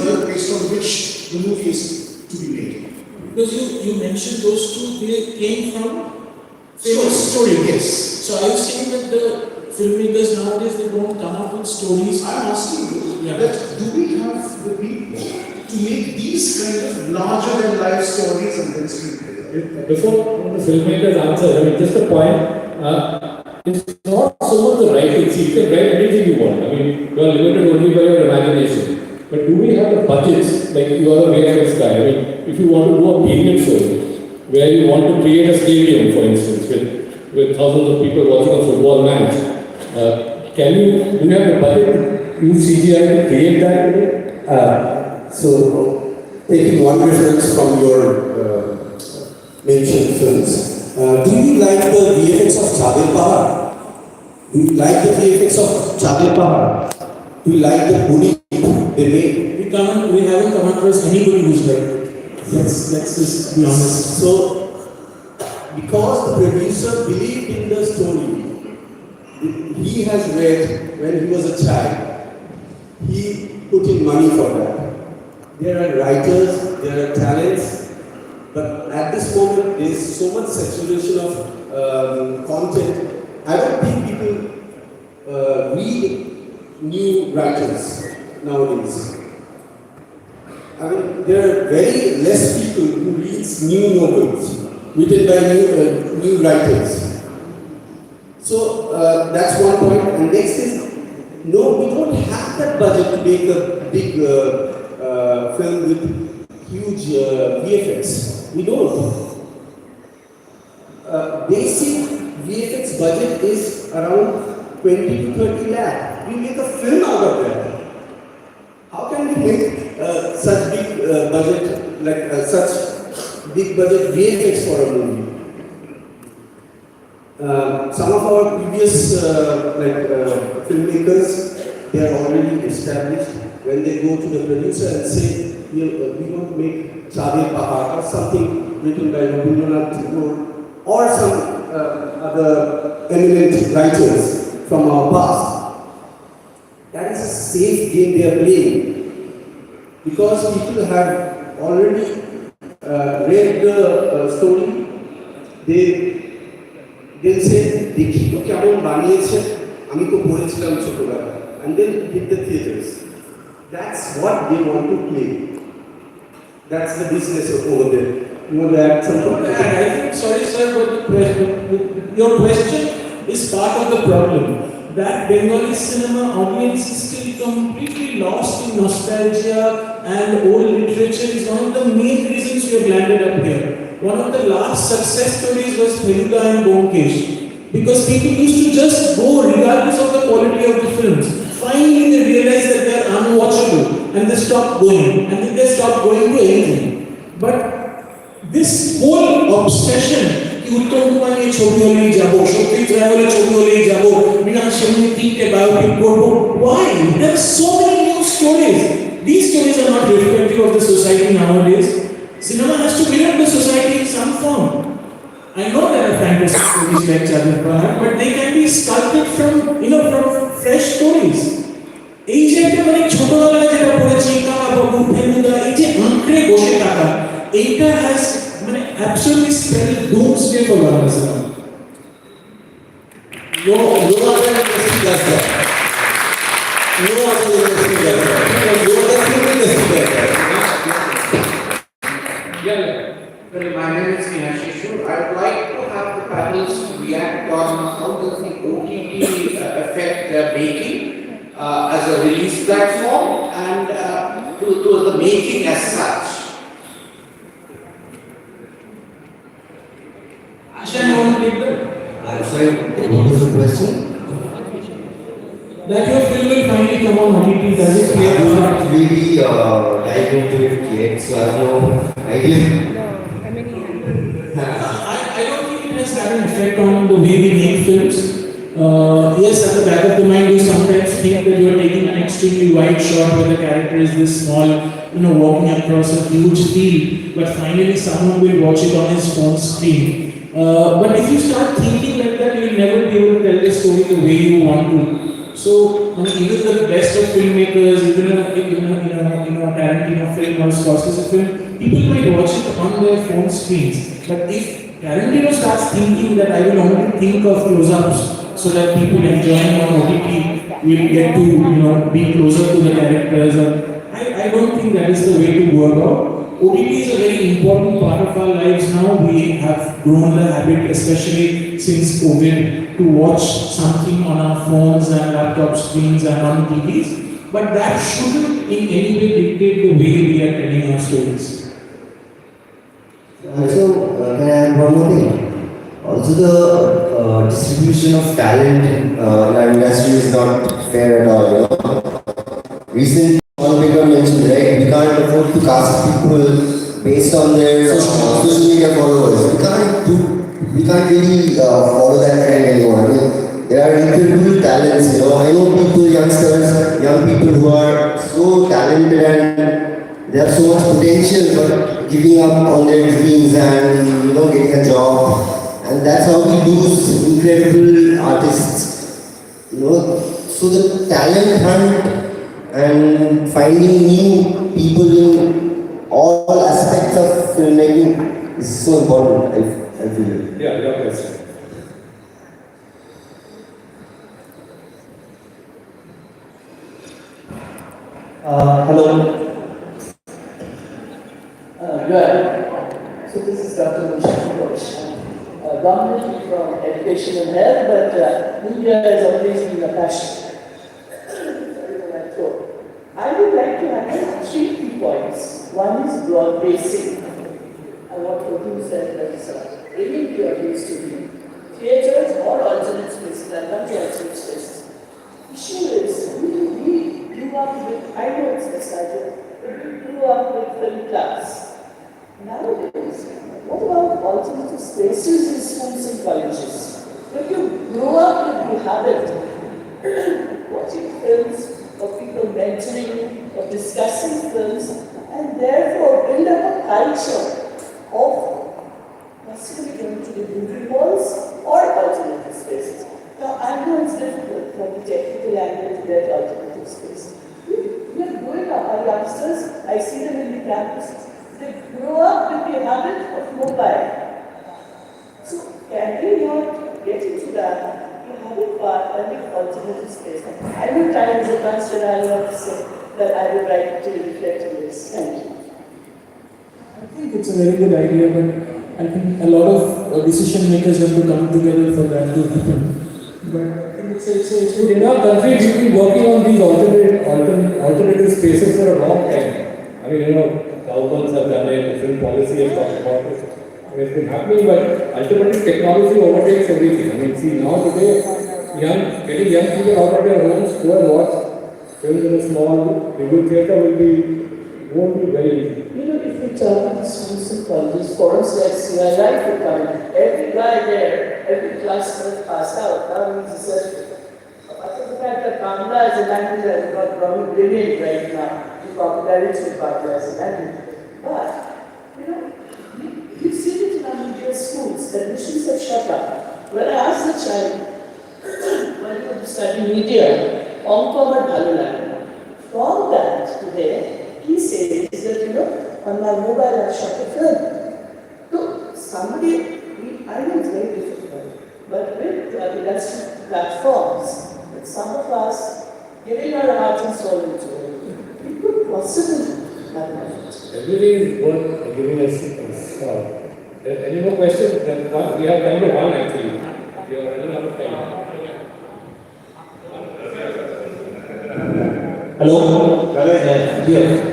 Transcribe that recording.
framework based on which the movie is to be made. Because you mentioned those two, they came from famous story, yes. So are you saying that the filmmakers nowadays, they don't come up with stories? I'm asking you, that do we have the people to make these kind of larger than life stories and then screenplays? Before the filmmakers answer, just a point. It's not so much the writing. See, you can write anything you want. You are limited only by your imagination. But do we have the budgets, like you are a VFX guy? If you want to do a period film, where you want to create a stadium, for instance, with thousands of people watching a football match, do you have the budget to use CGI to create that? So, taking one reference from your mentioned films, do you like the VFX of Chadil Pahar? Do you like the VFX of Chadil Pahar? Do you like the bully they made? We haven't come across anybody who's like it. Let's just be honest. So, because the producer believed in the story, he has read when he was a child, he put in money for that. There are writers, there are talents, but at this moment there is so much saturation of content. I don't think people read new writers nowadays. There are very less people who read new novels written by new writers. So that's one point. And next is, no, we don't have that budget to make a big film with huge VFX. We don't. Basic VFX budget is around 20 to 30 lakh. We make a film out of that. How can we make such big budget, like such big budget VFX for a movie? Some of our previous filmmakers, they are already established. When they go to the producer and say, we want to make Chadil Pahar or something written by Rabindranath Tagore or some other eminent writers from our past, that is a safe game they are playing. Because people have already read the story, they'll say, "Dekhi to kemon baniyeche, ami to porechilam chotobela," and then hit the theaters. That's what they want to play. That's the business over there. You want to add something? I think, sorry sir, but your question is part of the problem. That Bengali cinema audience is still completely lost in nostalgia and old literature is one of the main reasons we have landed up here. One of the last success stories was Feluda and Bomkesh. Because people used to just go regardless of the quality of the films. Finally they realized that they are unwatchable and they stopped going. And then they stopped going to anything. But this whole obsession, उत्तम कुमार ये छवि वाली जाबो, शक्ति travel छवि वाली जाबो, बिना शम्मिति के biopic करबो. Why? There are so many new stories. These stories are not reflective of the society nowadays. Cinema has to mirror the society in some form. I know there are fantasy stories like Chadil Pahar, but they can be sculpted from from fresh stories. এই যে একটা মানে ছোটবেলায় যেটা পড়েছি কাকা বাবু ফেলুদা এই যে আঁকড়ে বসে থাকা এইটা has absolutely spelled doomsday for Bharat. No other industry does that. No other industry does that. Because no other film industry does that. Well, my name is Shishu. I would like to have the panels react on how does the OTT affect their making as a release platform and to the making as such. You want to take that? I'm sorry, what was the question? That your film will finally come on OTT, does it I have not really dived into it yet, so I have no idea. I don't think it has had an effect on the way we make films. Yes, at the back of the mind, you sometimes think that you are taking an extremely wide shot where the character is this small, walking across a huge field, but finally someone will watch it on his phone screen. But if you start thinking like that, you will never be able to tell the story the way you want to. So, even the best of filmmakers, even a talented $100 cost as a film, people might watch it on their phone screens. But if Tarantino starts thinking that I will only think of close-ups so that people enjoying on OTT will get to be closer to the characters, I don't think that is the way to go about. OTT is a very important part of our lives now. We have grown the habit, especially since COVID, to watch something on our phones and laptop screens and on TVs. But that shouldn't in any way dictate the way we are telling our stories. Also, can I add one more thing? Also, the distribution of talent in our industry is not fair at all. Recently, one paper mentioned, right, we can't afford to cast people based on their social media followers. We can't really follow that trend anymore. I mean, there are incredible talents, I know people, youngsters, young people who are so talented and they have so much potential, but giving up on their dreams and getting a job, and that's how we lose incredible artists. So the talent hunt and finding new people in all aspects of filmmaking is so important. I feel. Yeah, your question. Hello. Good. So this is Dr. Nishan Ghosh. Dominantly from education and health, but media has always been a passion. I would like to have three key points. One is broad basing. I want to said that is bringing the audience to me. Theaters or alternate spaces, I love the alternate spaces. Issue is, we grew up with, I know it's exciting, but we grew up with film class. Nowadays, what about alternative spaces in schools and colleges? When you grow up with the habit watching films, of people mentoring, of discussing films, and therefore build up a culture of possibly going to the movie halls or alternative spaces. Now, I know it's difficult from the technical angle to get alternative space. We are growing up, our youngsters, I see them in the campuses, they grow up with the habit of mobile. So, can we not get into that? Part and the alternative space. I know time is advanced when I want to say that I would like to reflect on this. Thank you. I think it's a very good idea, but I think a lot of decision makers have to come together for that to happen. But I think it's good. In our country, we've been working on these alternative spaces for a long time. I mean, governments have done it, different policy has talked about it. It's been happening, but ultimately technology overtakes everything. I mean, see, now today, getting young people out of their homes to watch films in a small, big theatre won't be very easy. If we talk to schools and colleges, forums like CII would come in. Every guy there, every class must pass out. Now he's a certificate. Apart from the fact that Bangla as a language has got probably brilliant right now, the popularity of Bangla as a language. But, we've seen it in our media schools, admissions have shut up. When I asked the child, when you want to study media, Omkom bhalo lage. From that today, he says that, on my mobile I've shot a film. So, somebody, I know it's very difficult, but with industry platforms, with some of us giving our heart and soul into it, we could possibly have an effort. Everything is worth giving us a start. Any more questions? Then we have time for one actually. We are running out of time. Hello? Bharat, Yeah.